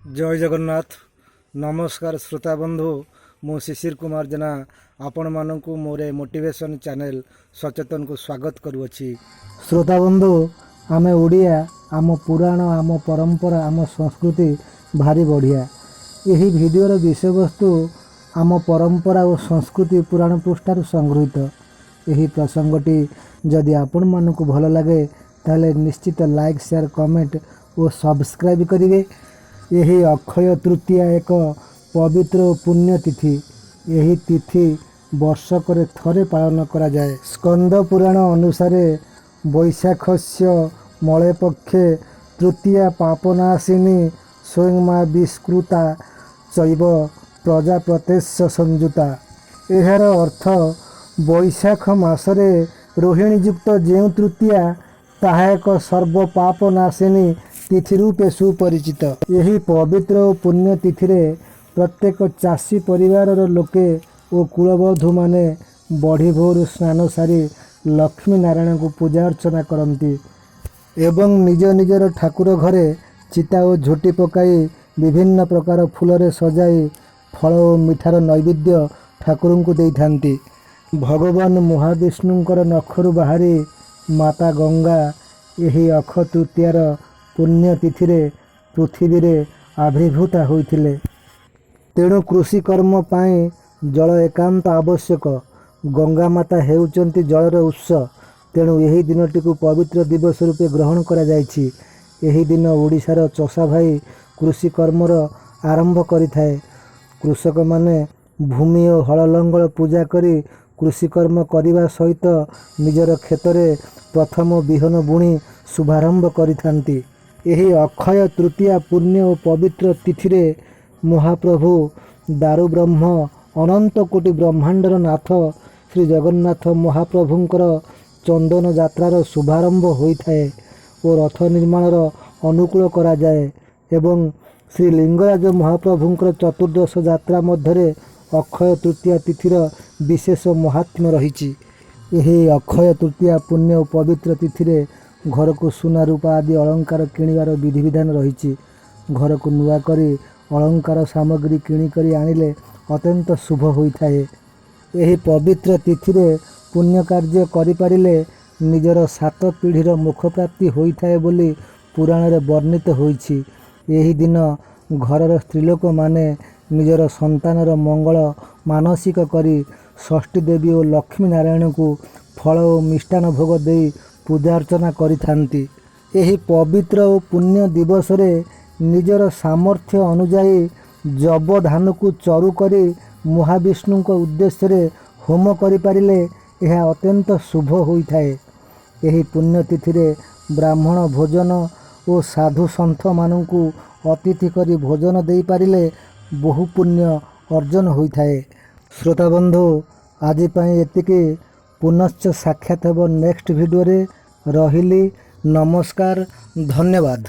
जय जगन्नाथ। नमस्कार श्रोता बंधु, मु शिशिर कुमार जेना आपण मानक मोरे मोटिवेशन चैनल सचेतन को स्वागत करुअछि। श्रोता बंधु, आमे ओडिया, आम पुराण, आम परंपरा, आम संस्कृति भारी बढ़िया। यही भिडियोर विषय वस्तु आम परंपरा और संस्कृति पुराण पृष्ठार संगृहीत। यही प्रसंगटी जदि आपण मानक भल लगे ताले निश्चित लाइक, शेयर, कमेंट और सब्सक्राइब करिवे। यही अक्षय तृतीया एक पवित्र और पुण्य तिथि। यही तिथि वर्षक थरे पालन करा जाए। स्कंद पुराण अनुसार वैशाखस्य मले पक्षे तृतीया पापनाशिनी स्वयं माँ विस्कृता चैव प्रजापतेश्य संयुता। एहार अर्थ वैशाख मासरे रोहिणी युक्त जो तृतीया ताहा एक सर्व पापनाशिनी तिथि रूपे सुपरिचित। यही पवित्र और पुण्य तिथि रे प्रत्येक चाषी परिवार लोके और कुलबधू माने बढ़ी भोर स्नान सारी लक्ष्मी नारायण को पूजा अर्चना करती एवं निज निजर ठाकुर घरे चिता और झोटी पकाई विभिन्न प्रकार फूल सजाई फल और मिठार नैवेद्य ठाकुर को दे थांती। भगवान महाविष्णुंकर नखरु बाहरी माता गंगा यही अक्ष तृतीयार पुण्य तिथि रे पृथ्वी रे आविर्भूता होइथिले। तेणु कृषि कर्म पाए जल एकांत आवश्यक। गंगा माता हेउचंती जलर उत्स। तेणु यही दिनटी को पवित्र दिवस रूपे ग्रहण करा जायछि। यही दिन ओडिशार चषा भाई कृषि कर्मर आरंभ करिथाए। कृषक माने भूमि और हल लंगल पूजा करी कृषि कर्म करने सहित निजर क्षेत्र प्रथम बिहन बुणी शुभारंभ करिथांती। यही अक्षय तृतीया पुण्य और पवित्र तिथि रे महाप्रभु दारु ब्रह्म अनंत कोटि ब्रह्मांडर नाथ श्री जगन्नाथ महाप्रभुंकर चंदन यात्रार शुभारंभ होइथाए और रथ निर्माणर अनुकूल करा जाए एवं श्री लिंगराज महाप्रभुंकर चतुर्दश यात्रा मध्य अक्षय तृतीया तिथिर विशेष महात्म्य रही। यही अक्षय तृतीया पुण्य और पवित्र तिथि रे घर को सुना रूपा आदि अलंकार किणवार विधि विधान रही। घर को नुआ करी अलंकार सामग्री किणिकरी आनिले अत्यंत शुभ होता है। यही पवित्र तिथि रे पुण्य कार्य करिपारिले निजर 7 पीढ़ीर मुख प्राप्ति होता है बोली पुराण रे वर्णित होइछि। यही दिन घरर स्त्रीलोक माने निजर संतानर मंगल मानसिक करी षष्ठी देवी और लक्ष्मी नारायण को फल और मिष्टान भोग दे पूजा अर्चना करिथांती। यही पवित्र और पुण्य दिवस रे निजर सामर्थ्य अनुजाई जब धान को चरु करी महाविष्णु उद्देश्य रे होम करिपारिले यह अत्यंत शुभ होइथाए। यही पुण्य तिथि रे ब्राह्मण भोजन और साधु सन्थ मानू अतिथि करी भोजन दे पारिले बहु पुण्य अर्जन होइथाए। श्रोता बंधु, आज पाई एतिकी। पुनश्च साक्षात हेब नेक्स्ट वीडियो रे। रहिली। नमस्कार, धन्यवाद।